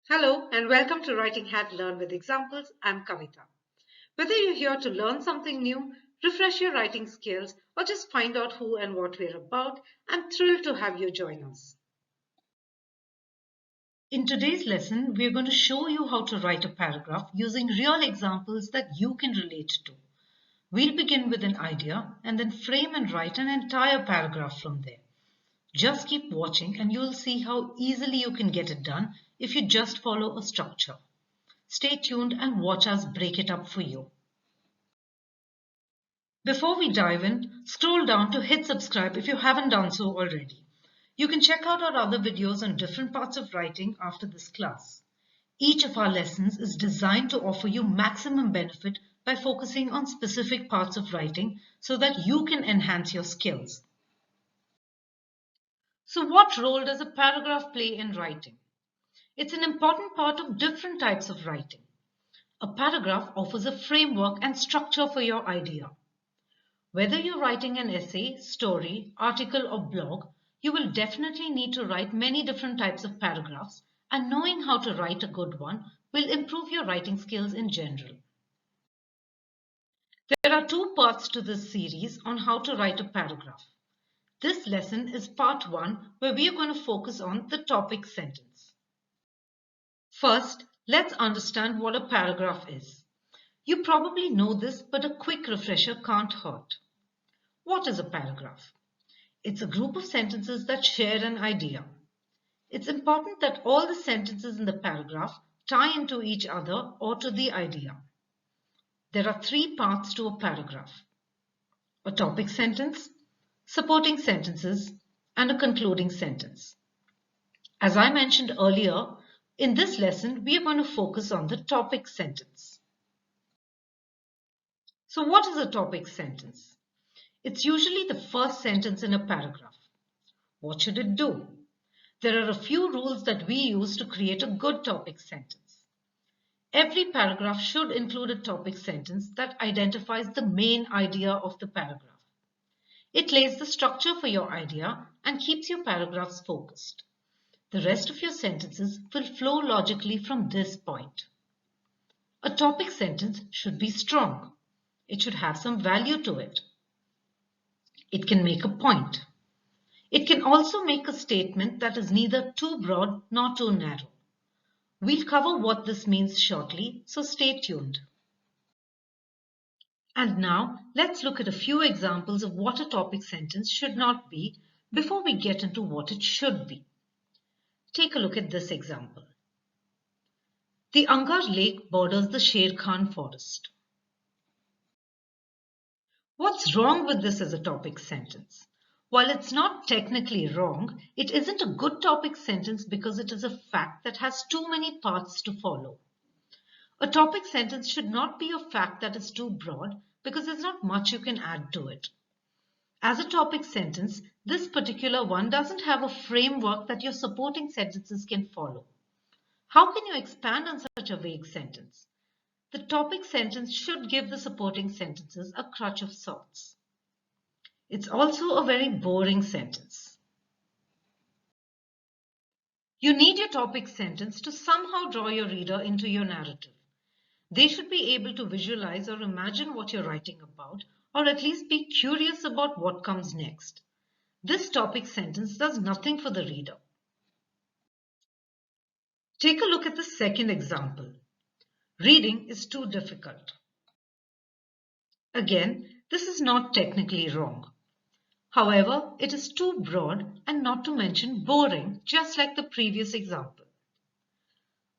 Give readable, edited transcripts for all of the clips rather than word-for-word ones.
Hello and welcome to Writing Hat Learn with Examples. I'm Kavita. Whether you're here to learn something new, refresh your writing skills, or just find out who and what we're about, I'm thrilled to have you join us. In today's lesson, we're going to show you how to write a paragraph using real examples that you can relate to. We'll begin with an idea and then frame and write an entire paragraph from there. Just keep watching and you'll see how easily you can get it done if you just follow a structure. Stay tuned and watch us break it up for you. Before we dive in, scroll down to hit subscribe if you haven't done so already. You can check out our other videos on different parts of writing after this class. Each of our lessons is designed to offer you maximum benefit by focusing on specific parts of writing so that you can enhance your skills. So what role does a paragraph play in writing? It's an important part of different types of writing. A paragraph offers a framework and structure for your idea. Whether you're writing an essay, story, article, or blog, you will definitely need to write many different types of paragraphs, and knowing how to write a good one will improve your writing skills in general. There are two parts to this series on how to write a paragraph. This lesson is part 1, where we are going to focus on the topic sentence. First, let's understand what a paragraph is. You probably know this, but a quick refresher can't hurt. What is a paragraph? It's a group of sentences that share an idea. It's important that all the sentences in the paragraph tie into each other or to the idea. There are 3 parts to a paragraph: a topic sentence, supporting sentences, and a concluding sentence. As I mentioned earlier, in this lesson, we are going to focus on the topic sentence. So what is a topic sentence? It's usually the first sentence in a paragraph. What should it do? There are a few rules that we use to create a good topic sentence. Every paragraph should include a topic sentence that identifies the main idea of the paragraph. It lays the structure for your idea and keeps your paragraphs focused. The rest of your sentences will flow logically from this point. A topic sentence should be strong. It should have some value to it. It can make a point. It can also make a statement that is neither too broad nor too narrow. We'll cover what this means shortly, so stay tuned. And now, let's look at a few examples of what a topic sentence should not be before we get into what it should be. Take a look at this example. The Angar Lake borders the Sher Khan forest. What's wrong with this as a topic sentence? While it's not technically wrong, it isn't a good topic sentence because it is a fact that has too many parts to follow. A topic sentence should not be a fact that is too broad because there's not much you can add to it. As a topic sentence, this particular one doesn't have a framework that your supporting sentences can follow. How can you expand on such a vague sentence? The topic sentence should give the supporting sentences a crutch of sorts. It's also a very boring sentence. You need your topic sentence to somehow draw your reader into your narrative. They should be able to visualize or imagine what you're writing about, or at least be curious about what comes next. This topic sentence does nothing for the reader. Take a look at the second example. Reading is too difficult. Again, this is not technically wrong. However, it is too broad and not to mention boring, just like the previous example.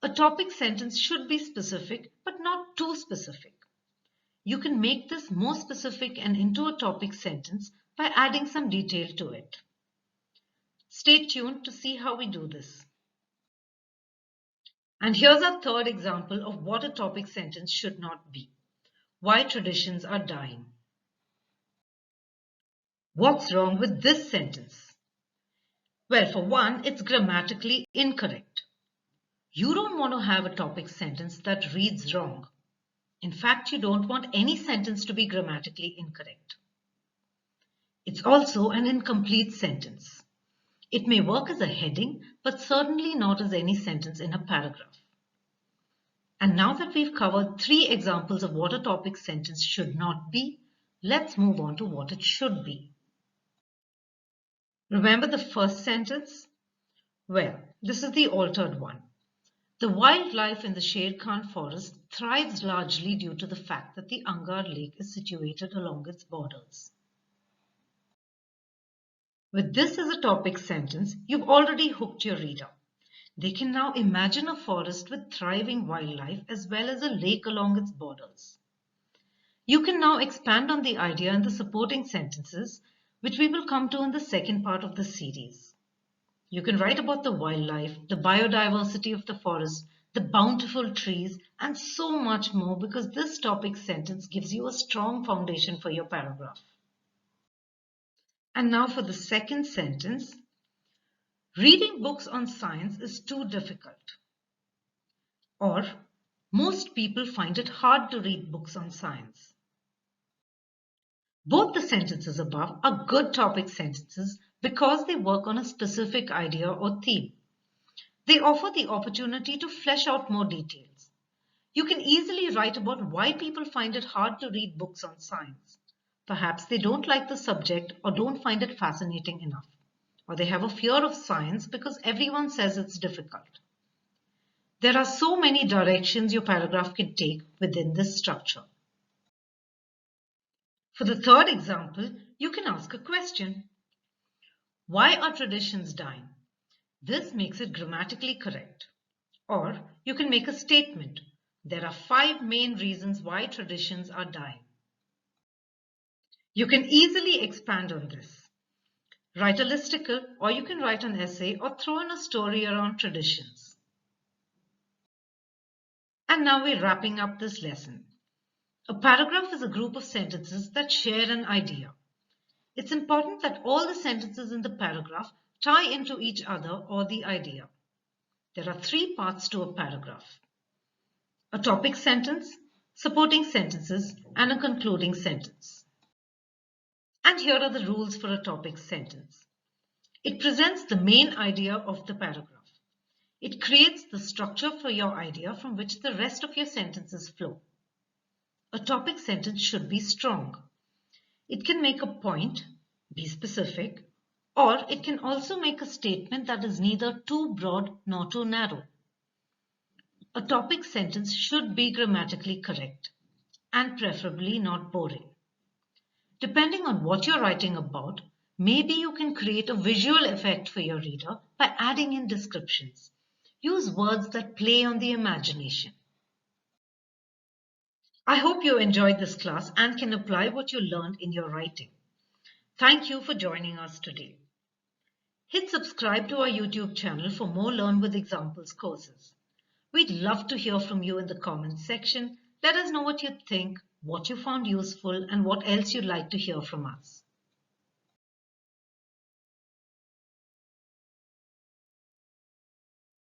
A topic sentence should be specific, but not too specific. You can make this more specific and into a topic sentence by adding some detail to it. Stay tuned to see how we do this. And here's our third example of what a topic sentence should not be. Why traditions are dying. What's wrong with this sentence? Well, for one, it's grammatically incorrect. You don't want to have a topic sentence that reads wrong. In fact, you don't want any sentence to be grammatically incorrect. It's also an incomplete sentence. It may work as a heading, but certainly not as any sentence in a paragraph. And now that we've covered 3 examples of what a topic sentence should not be, let's move on to what it should be. Remember the first sentence? Well, this is the altered one. The wildlife in the Sher Khan forest thrives largely due to the fact that the Angar Lake is situated along its borders. With this as a topic sentence, you've already hooked your reader. They can now imagine a forest with thriving wildlife as well as a lake along its borders. You can now expand on the idea in the supporting sentences, which we will come to in the second part of the series. You can write about the wildlife, the biodiversity of the forest, the bountiful trees, and so much more because this topic sentence gives you a strong foundation for your paragraph. And now for the second sentence. Reading books on science is too difficult. Or, most people find it hard to read books on science. Both the sentences above are good topic sentences because they work on a specific idea or theme. They offer the opportunity to flesh out more details. You can easily write about why people find it hard to read books on science. Perhaps they don't like the subject or don't find it fascinating enough. Or they have a fear of science because everyone says it's difficult. There are so many directions your paragraph can take within this structure. For the third example, you can ask a question. Why are traditions dying? This makes it grammatically correct. Or you can make a statement. There are 5 main reasons why traditions are dying. You can easily expand on this. Write a listicle, or you can write an essay or throw in a story around traditions. And now we're wrapping up this lesson. A paragraph is a group of sentences that share an idea. It's important that all the sentences in the paragraph tie into each other or the idea. There are 3 parts to a paragraph: a topic sentence, supporting sentences, and a concluding sentence. And here are the rules for a topic sentence. It presents the main idea of the paragraph. It creates the structure for your idea from which the rest of your sentences flow. A topic sentence should be strong. It can make a point, be specific, or it can also make a statement that is neither too broad nor too narrow. A topic sentence should be grammatically correct and preferably not boring. Depending on what you're writing about, maybe you can create a visual effect for your reader by adding in descriptions. Use words that play on the imagination. I hope you enjoyed this class and can apply what you learned in your writing. Thank you for joining us today. Hit subscribe to our YouTube channel for more Learn with Examples courses. We'd love to hear from you in the comments section. Let us know what you think, what you found useful, and what else you'd like to hear from us.